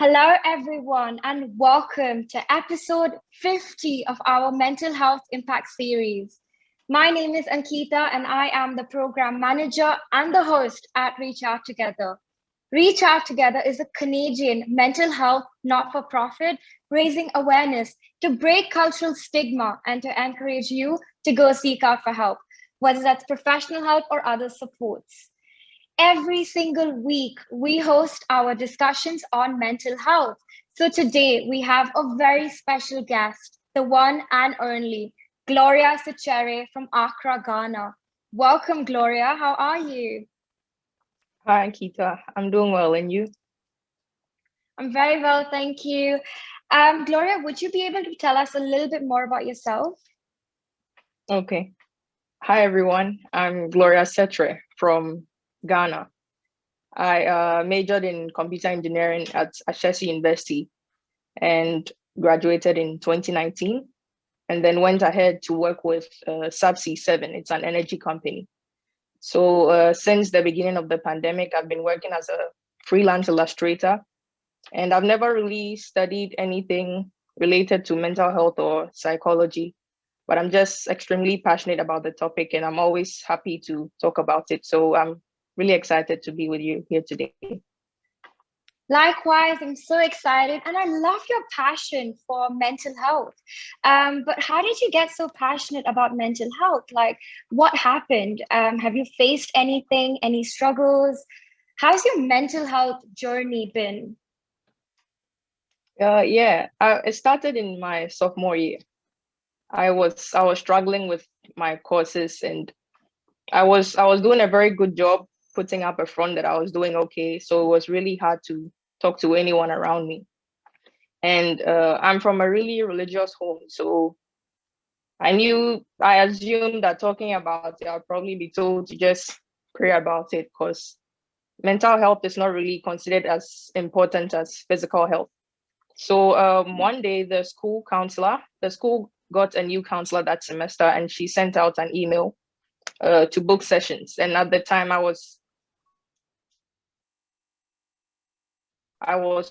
Hello, everyone, and welcome to episode 50 of our Mental Health Impact series. My name is Ankita, and I am the program manager and the host at Reach Out Together. Reach Out Together is a Canadian mental health not for profit, raising awareness to break cultural stigma and to encourage you to go seek out for help, whether that's professional help or other supports. Every single week, we host our discussions on mental health. So today we have a very special guest, the one and only Gloria Sekyere from Accra, Ghana. Welcome, Gloria. How are you? Hi, Ankita. I'm doing well, and you? I'm very well, thank you. Gloria, would you be able to tell us a little bit more about yourself? Okay. Hi, everyone. I'm Gloria Setre from Ghana. I majored in computer engineering at Ashesi University and graduated in 2019, and then went ahead to work with Subsea 7. It's an energy company. So since the beginning of the pandemic, I've been working as a freelance illustrator, and I've never really studied anything related to mental health or psychology, but I'm just extremely passionate about the topic and I'm always happy to talk about it. So I'm really excited to be with you here today. Likewise, I'm so excited and I love your passion for mental health. But how did you get so passionate about mental health? Like, what happened? Have you faced anything, any struggles? How's your mental health journey been? It started in my sophomore year. I was struggling with my courses and I was doing a very good job putting up a front that I was doing okay. So it was really hard to talk to anyone around me. And I'm from a really religious home, so I assumed that talking about it, I'll probably be told to just pray about it because mental health is not really considered as important as physical health. So one day the school got a new counselor that semester, and she sent out an email to book sessions. And at the time, I was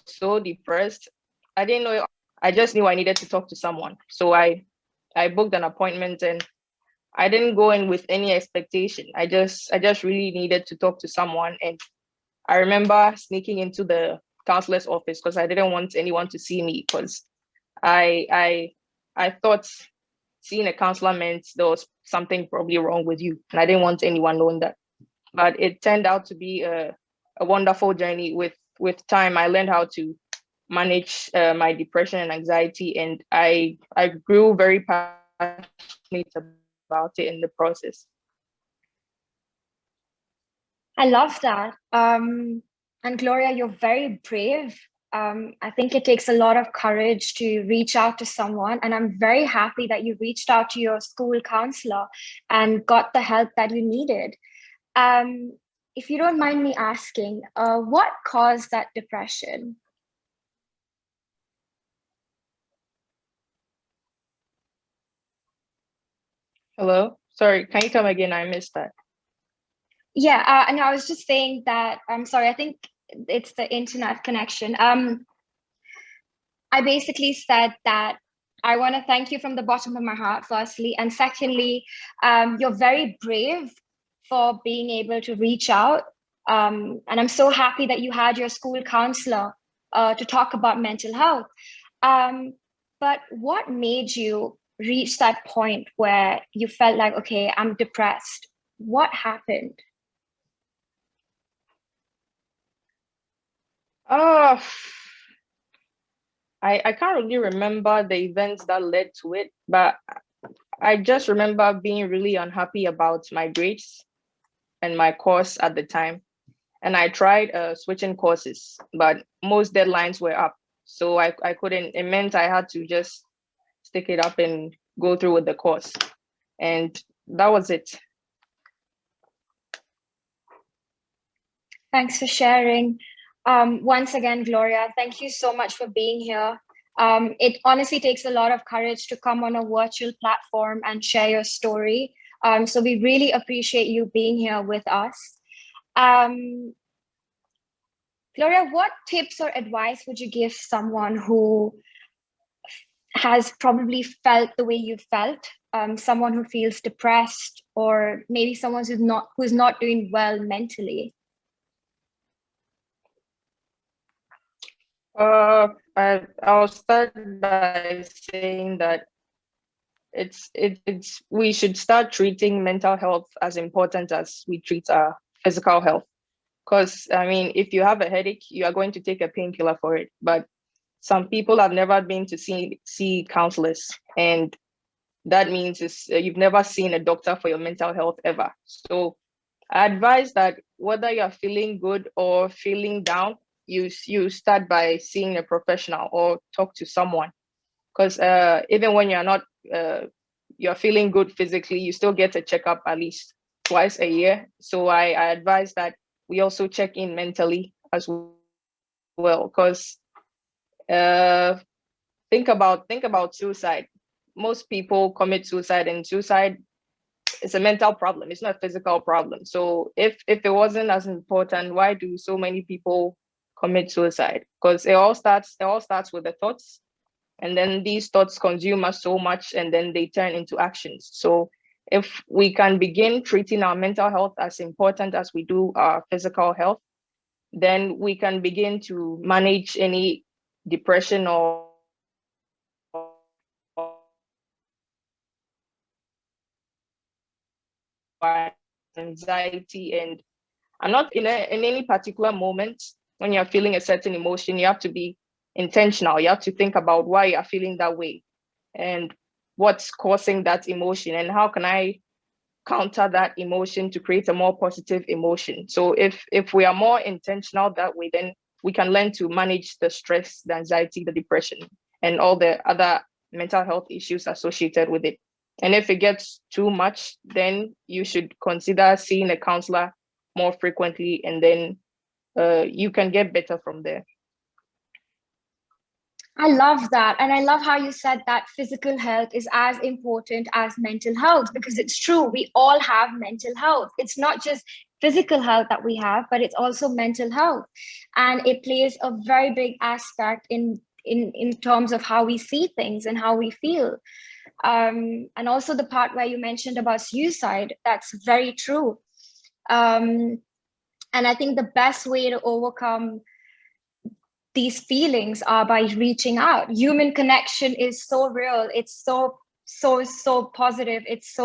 so depressed. I didn't know. I just knew I needed to talk to someone. So I booked an appointment, and I didn't go in with any expectation. I just really needed to talk to someone. And I remember sneaking into the counselor's office because I didn't want anyone to see me because I I I thought seeing a counselor meant there was something probably wrong with you. And I didn't want anyone knowing that. But it turned out to be a wonderful journey. With time, I learned how to manage my depression and anxiety, and I grew very passionate about it in the process. I love that. And Gloria, you're very brave. I think it takes a lot of courage to reach out to someone. And I'm very happy that you reached out to your school counselor and got the help that you needed. Um, if you don't mind me asking, what caused that depression? Hello? Sorry, can you come again? I missed that. Yeah, and I was just saying that, I'm sorry, I think it's the internet connection. I basically said that I want to thank you from the bottom of my heart, firstly. And secondly, you're very brave for being able to reach out. And I'm so happy that you had your school counselor to talk about mental health. Um, but what made you reach that point where you felt like, okay, I'm depressed? What happened? Oh, I can't really remember the events that led to it, but I just remember being really unhappy about my grades and my course at the time. And I tried switching courses, but most deadlines were up. So I couldn't, it meant I had to just stick it up and go through with the course. And that was it. Thanks for sharing. Once again, Gloria, thank you so much for being here. It honestly takes a lot of courage to come on a virtual platform and share your story. So we really appreciate you being here with us. Um, Gloria, what tips or advice would you give someone who has probably felt the way you felt, someone who feels depressed, or maybe someone who's not doing well mentally? I'll start by saying that it's we should start treating mental health as important as we treat our physical health. Because I mean, if you have a headache, you are going to take a painkiller for it. But some people have never been to see counselors, and that means you've never seen a doctor for your mental health ever. So I advise that whether you're feeling good or feeling down, you start by seeing a professional or talk to someone. Because even when you're feeling good physically, you still get a checkup at least twice a year. So I advise that we also check in mentally as well. Because think about suicide. Most people commit suicide, and suicide is a mental problem. It's not a physical problem. So if it wasn't as important, why do so many people commit suicide? Because it all starts with the thoughts, and then these thoughts consume us so much, and then they turn into actions. So if we can begin treating our mental health as important as we do our physical health, then we can begin to manage any depression or anxiety. And I'm not in any particular moment when you're feeling a certain emotion, you have to be intentional. You have to think about why you're feeling that way and what's causing that emotion, and how can I counter that emotion to create a more positive emotion. So if we are more intentional that way, then we can learn to manage the stress, the anxiety, the depression, and all the other mental health issues associated with it. And if it gets too much, then you should consider seeing a counselor more frequently, and then you can get better from there. I love that. And I love how you said that physical health is as important as mental health, because it's true. We all have mental health. It's not just physical health that we have, but it's also mental health. And it plays a very big aspect in terms of how we see things and how we feel. And also the part where you mentioned about suicide, that's very true. And I think the best way to overcome these feelings are by reaching out. Human connection is so real. It's so positive. It's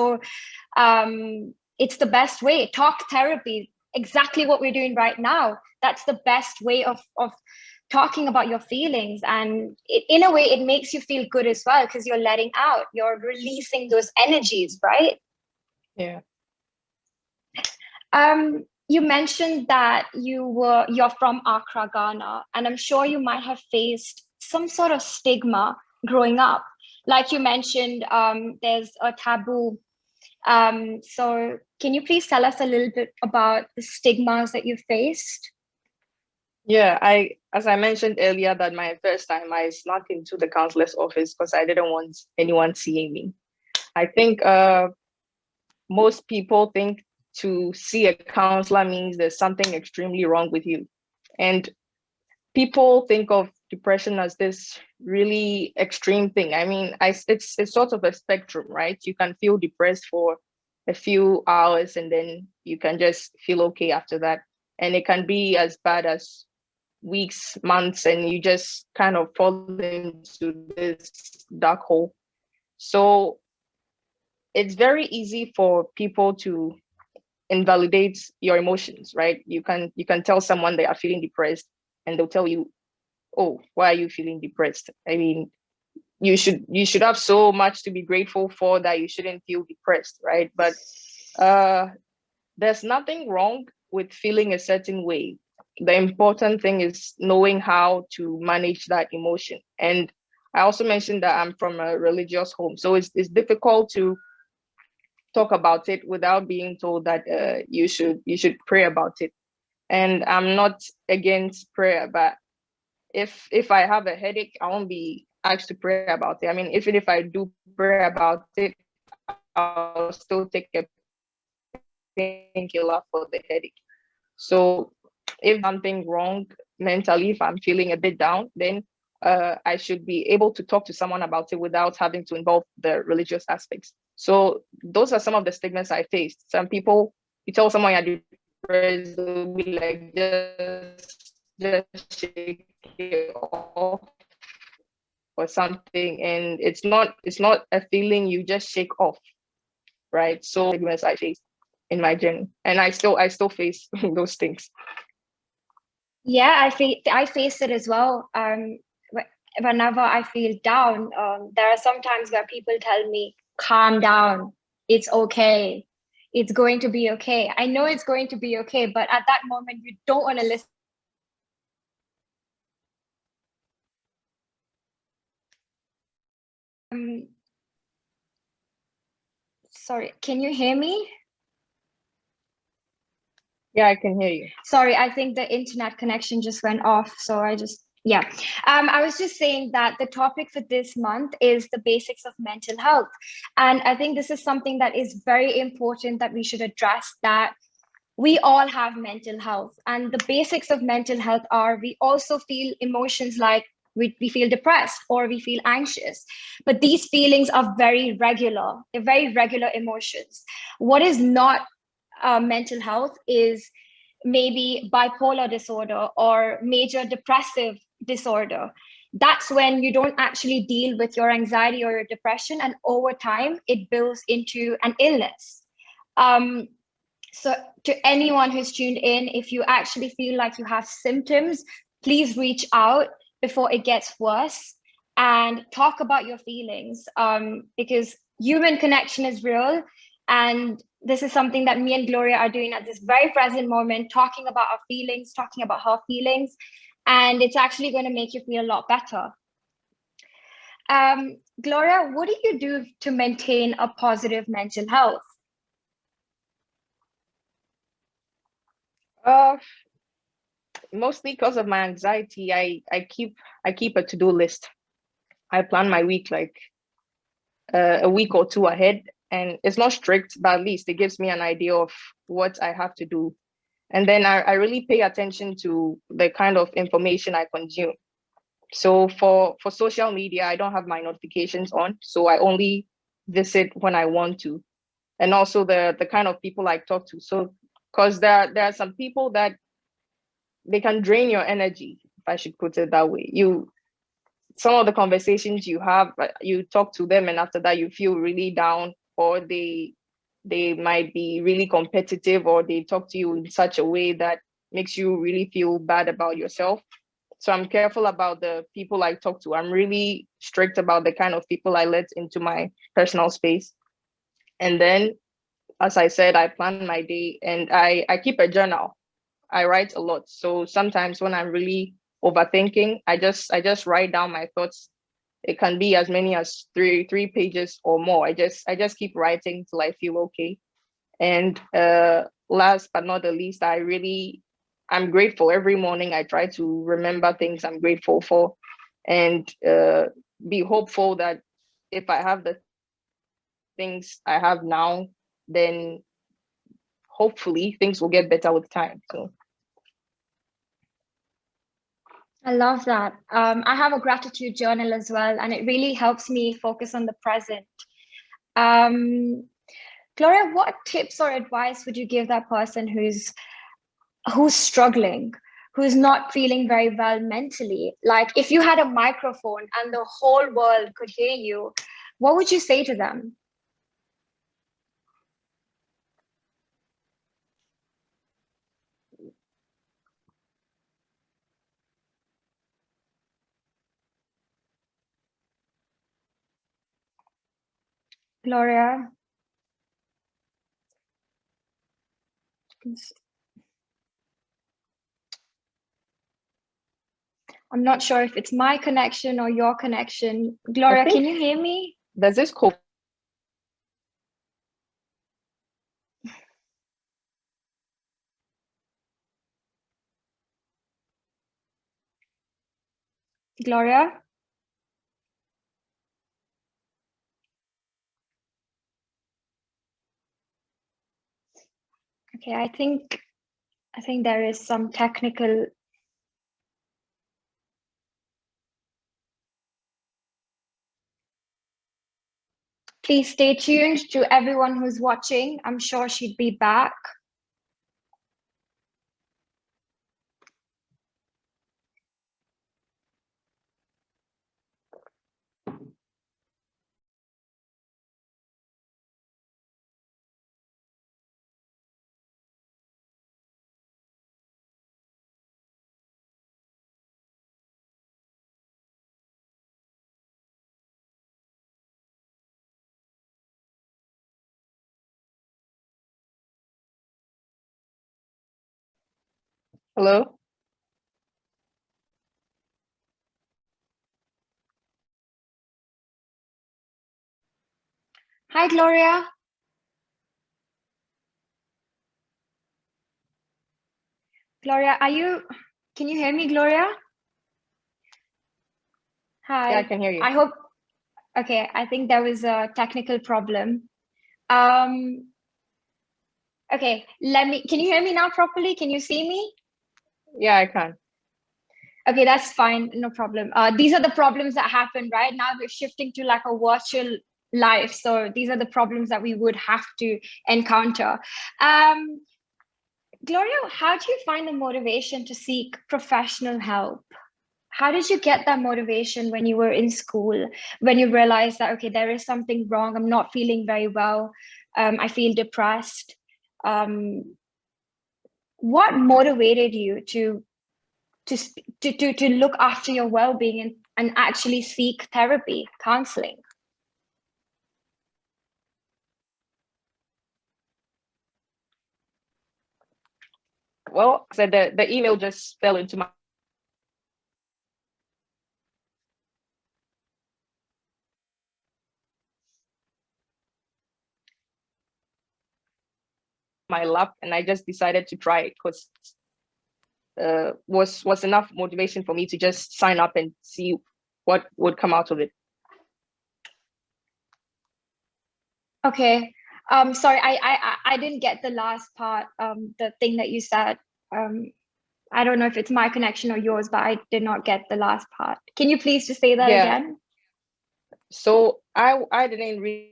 it's the best way. Talk therapy, exactly what we're doing right now. That's the best way of talking about your feelings. And in a way, it makes you feel good as well, because you're letting out, you're releasing those energies, right? Yeah. You mentioned that you're from Accra, Ghana, and I'm sure you might have faced some sort of stigma growing up. Like you mentioned, there's a taboo. So can you please tell us a little bit about the stigmas that you faced? Yeah, as I mentioned earlier, that my first time I snuck into the counselor's office because I didn't want anyone seeing me. I think most people think to see a counselor means there's something extremely wrong with you. And people think of depression as this really extreme thing. I mean, it's sort of a spectrum, right? You can feel depressed for a few hours, and then you can just feel okay after that. And it can be as bad as weeks, months, and you just kind of fall into this dark hole. So it's very easy for people to invalidate your emotions, right? You can tell someone they are feeling depressed, and they'll tell you, oh, why are you feeling depressed? I mean, you should have so much to be grateful for that you shouldn't feel depressed, right? But there's nothing wrong with feeling a certain way. The important thing is knowing how to manage that emotion. And I also mentioned that I'm from a religious home, so it's difficult to talk about it without being told that you should pray about it. And I'm not against prayer, but if I have a headache, I won't be asked to pray about it. I mean, even if I do pray about it, I'll still take a painkiller for the headache. So if something wrong mentally, if I'm feeling a bit down, then I should be able to talk to someone about it without having to involve the religious aspects. So those are some of the stigmas I faced. Some people, you tell someone you're depressed, they'll be like, just shake it off or something, and it's not a feeling you just shake off, right? So stigmas I faced in my journey, and I still face those things. Yeah, I face it as well. Whenever I feel down, there are some times where people tell me, "Calm down. It's okay. It's going to be okay." I know it's going to be okay, but at that moment, you don't want to listen. Um, Sorry, can you hear me? Yeah, I can hear you. Sorry, I think the internet connection just went off. So yeah. I was just saying that the topic for this month is the basics of mental health. And I think this is something that is very important that we should address, that we all have mental health. And the basics of mental health are, we also feel emotions like we feel depressed or we feel anxious. But these feelings are very regular, they're very regular emotions. What is not mental health is maybe bipolar disorder or major depressive disorder. That's when you don't actually deal with your anxiety or your depression, and over time it builds into an illness. So to anyone who's tuned in, if you actually feel like you have symptoms, please reach out before it gets worse and talk about your feelings, because human connection is real. And this is something that me and Gloria are doing at this very present moment, talking about our feelings, talking about her feelings, and it's actually going to make you feel a lot better. Gloria, what do you do to maintain a positive mental health? Uh, Mostly because of my anxiety, I keep a to-do list. I plan my week like a week or two ahead, and it's not strict, but at least it gives me an idea of what I have to do. And then I really pay attention to the kind of information I consume. So for social media, I don't have my notifications on, so I only visit when I want to. And also the kind of people I talk to. So because there are some people that they can drain your energy, if I should put it that way. Some of the conversations you have, you talk to them, and after that you feel really down, or they might be really competitive, or they talk to you in such a way that makes you really feel bad about yourself. So I'm careful about the people I talk to. I'm really strict about the kind of people I let into my personal space. And then, as I said, I plan my day, and I keep a journal. I write a lot. So sometimes when I'm really overthinking, I just write down my thoughts. It can be as many as three pages or more. I just keep writing till I feel okay. And last but not the least, I'm grateful. Every morning I try to remember things I'm grateful for, and be hopeful that if I have the things I have now, then hopefully things will get better with time. So I love that. I have a gratitude journal as well, and it really helps me focus on the present. Um, Gloria, what tips or advice would you give that person who's struggling, who's not feeling very well mentally? Like if you had a microphone and the whole world could hear you, what would you say to them? Gloria, I'm not sure if it's my connection or your connection. I Gloria, can think you hear me? there's this quote. Gloria? Okay, I think I think there is some technical. Please stay tuned to everyone who's watching. I'm sure she'd be back. Hello? Hi, Gloria. Gloria, can you hear me, Gloria? Hi. Yeah, I can hear you. Okay, I think there was a technical problem. Okay, can you hear me now properly? Can you see me? Yeah, I can. Okay, that's fine, no problem. These are the problems that happen, right? Now we're shifting to like a virtual life. So these are the problems that we would have to encounter. Gloria, how do you find the motivation to seek professional help? How did you get that motivation when you were in school, when you realized that, okay, there is something wrong, I'm not feeling very well, I feel depressed? What motivated you to look after your well-being and actually seek therapy, counseling? Well, I said the email just fell into my lap, and I just decided to try it because was enough motivation for me to just sign up and see what would come out of it. Okay. Sorry, I didn't get the last part, the thing that you said. I don't know if it's my connection or yours, but I did not get the last part. Can you please just say that again? So I didn't really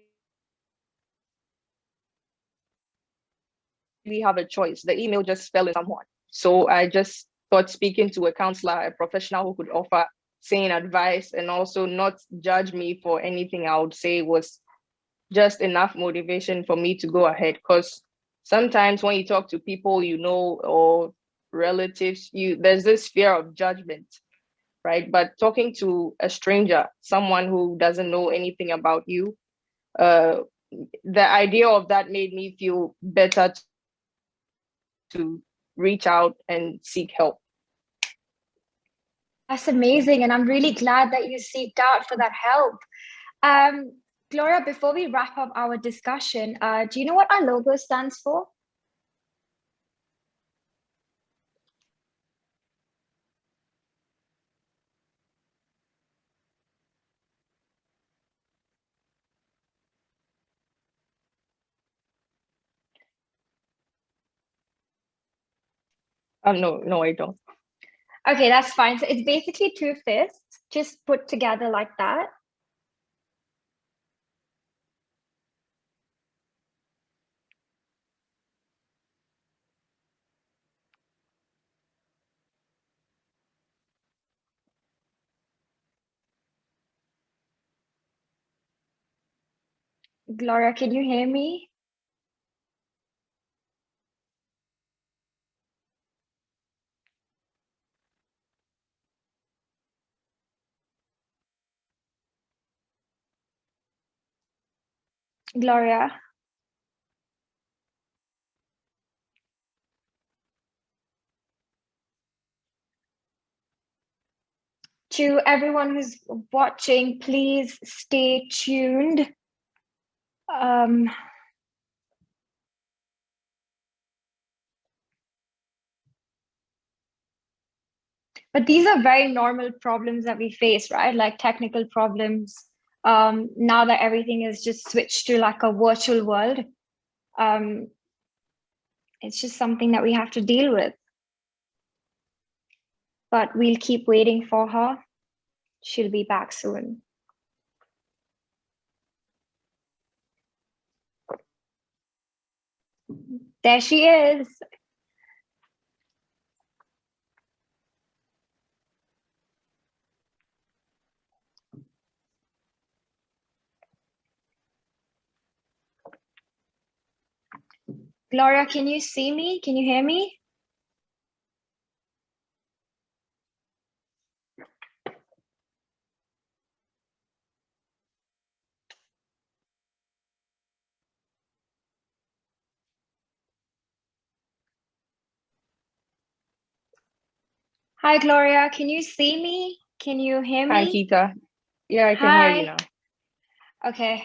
have a choice. The email just fell in someone. So I just thought speaking to a counselor, a professional who could offer sane advice and also not judge me for anything I would say was just enough motivation for me to go ahead. Because sometimes when you talk to people you know or relatives, there's this fear of judgment, right? But talking to a stranger, someone who doesn't know anything about you, the idea of that made me feel better to reach out and seek help. That's amazing. And I'm really glad that you seeked out for that help. Gloria, before we wrap up our discussion, do you know what our logo stands for? No, I don't. Okay, that's fine. So it's basically two fists just put together like that. Gloria, can you hear me? Gloria? To everyone who's watching, please stay tuned. But these are very normal problems that we face, right? Like technical problems. Now that everything is just switched to like a virtual world. It's just something that we have to deal with. But we'll keep waiting for her. She'll be back soon. There she is. Gloria, can you see me? Can you hear me? Hi, Gloria. Can you see me? Can you hear me? Hi, Ankita. Yeah, I can hear you now. Okay.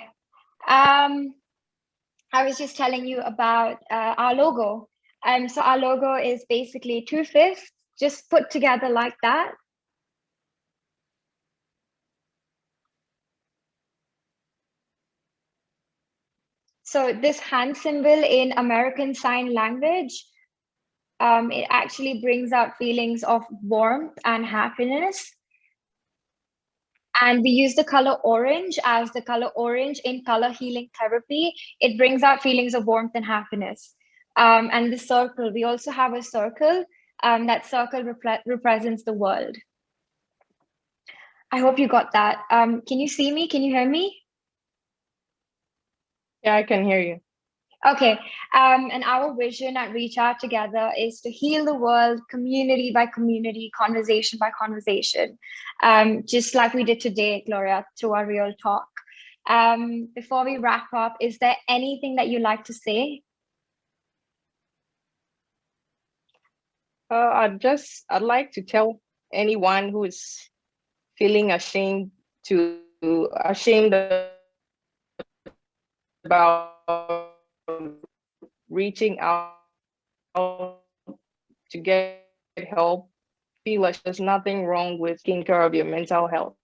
I was just telling you about our logo. So our logo is basically 2 fists just put together like that. So this hand symbol in American Sign Language, it actually brings out feelings of warmth and happiness. And we use the color orange as the color orange in color healing therapy. It brings out feelings of warmth and happiness. And the circle, we also have a circle. That circle represents the world. I hope you got that. Can you see me? Can you hear me? Yeah, I can hear you. Okay, and our vision at Reach Out Together is to heal the world community by community, conversation by conversation, just like we did today, Gloria, through our real talk. Before we wrap up, is there anything that you'd like to say? I'd like to tell anyone who is feeling ashamed about reaching out to get help. Feel like there's nothing wrong with taking care of your mental health.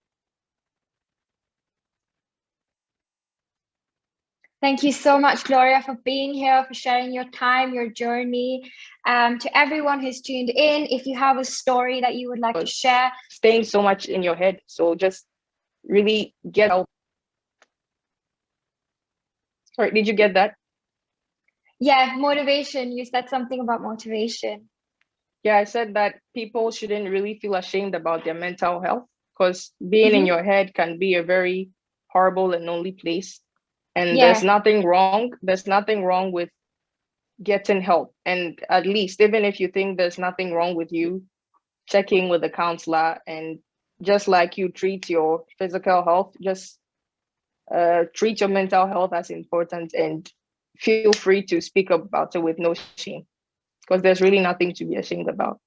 Thank you so much, Gloria, for being here, for sharing your time, your journey. To everyone who's tuned in, if you have a story that you would like to share. Staying so much in your head, so just really get out. Sorry, did you get that? Yeah, motivation. You said something about motivation. Yeah, I said that people shouldn't really feel ashamed about their mental health, because being in your head can be a very horrible and lonely place. And there's nothing wrong. There's nothing wrong with getting help. And at least, even if you think there's nothing wrong with you, checking with a counselor, and just like you treat your physical health, just treat your mental health as important, and feel free to speak about it with no shame, because there's really nothing to be ashamed about.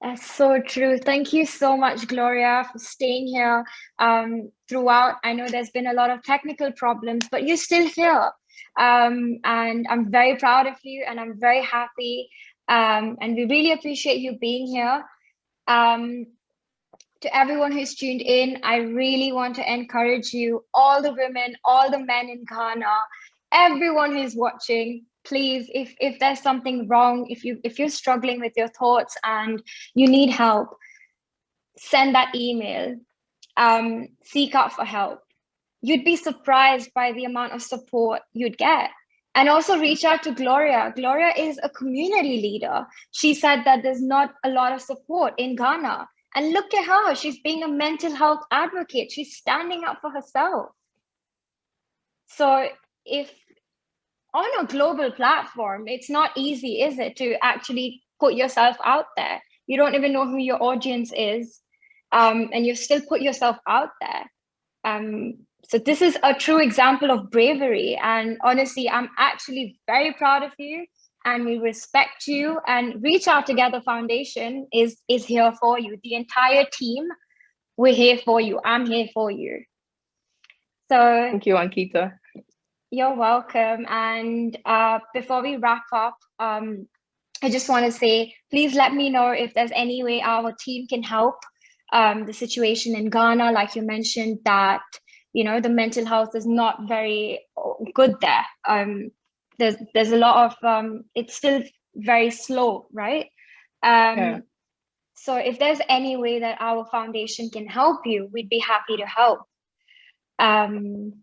That's so true. Thank you so much, Gloria, for staying here throughout. I know there's been a lot of technical problems, but you're still here. And I'm very proud of you, and I'm very happy. And we really appreciate you being here. To everyone who's tuned in, I really want to encourage you, all the women, all the men in Ghana, everyone who's watching, please, if there's something wrong, if you're struggling with your thoughts and you need help, send that email, seek out for help. You'd be surprised by the amount of support you'd get. And also reach out to Gloria. Gloria is a community leader. She said that there's not a lot of support in Ghana. And look at her, she's being a mental health advocate. She's standing up for herself. So if on a global platform, it's not easy, is it, to actually put yourself out there? You don't even know who your audience is, and you still put yourself out there. So this is a true example of bravery. And honestly, I'm actually very proud of you, and we respect you. And Reach Out Together Foundation is here for you. The entire team, we're here for you. I'm here for you. So thank you, Ankita. You're welcome. And before we wrap up, I just want to say, please let me know if there's any way our team can help the situation in Ghana. Like you mentioned that, the mental health is not very good there. there's a lot of it's still very slow, right? Yeah. So if there's any way that our foundation can help you, we'd be happy to help. And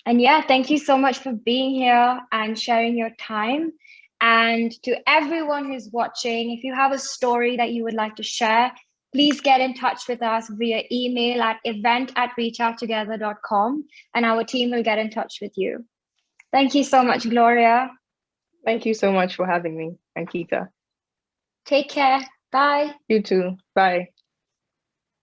yeah, thank you so much for being here and sharing your time. And to everyone who's watching, if you have a story that you would like to share, please get in touch with us via email at event@reachouttogether.com, and our team will get in touch with you. Thank you so much, Gloria. Thank you so much for having me, Ankita. Take care. Bye. You too. Bye.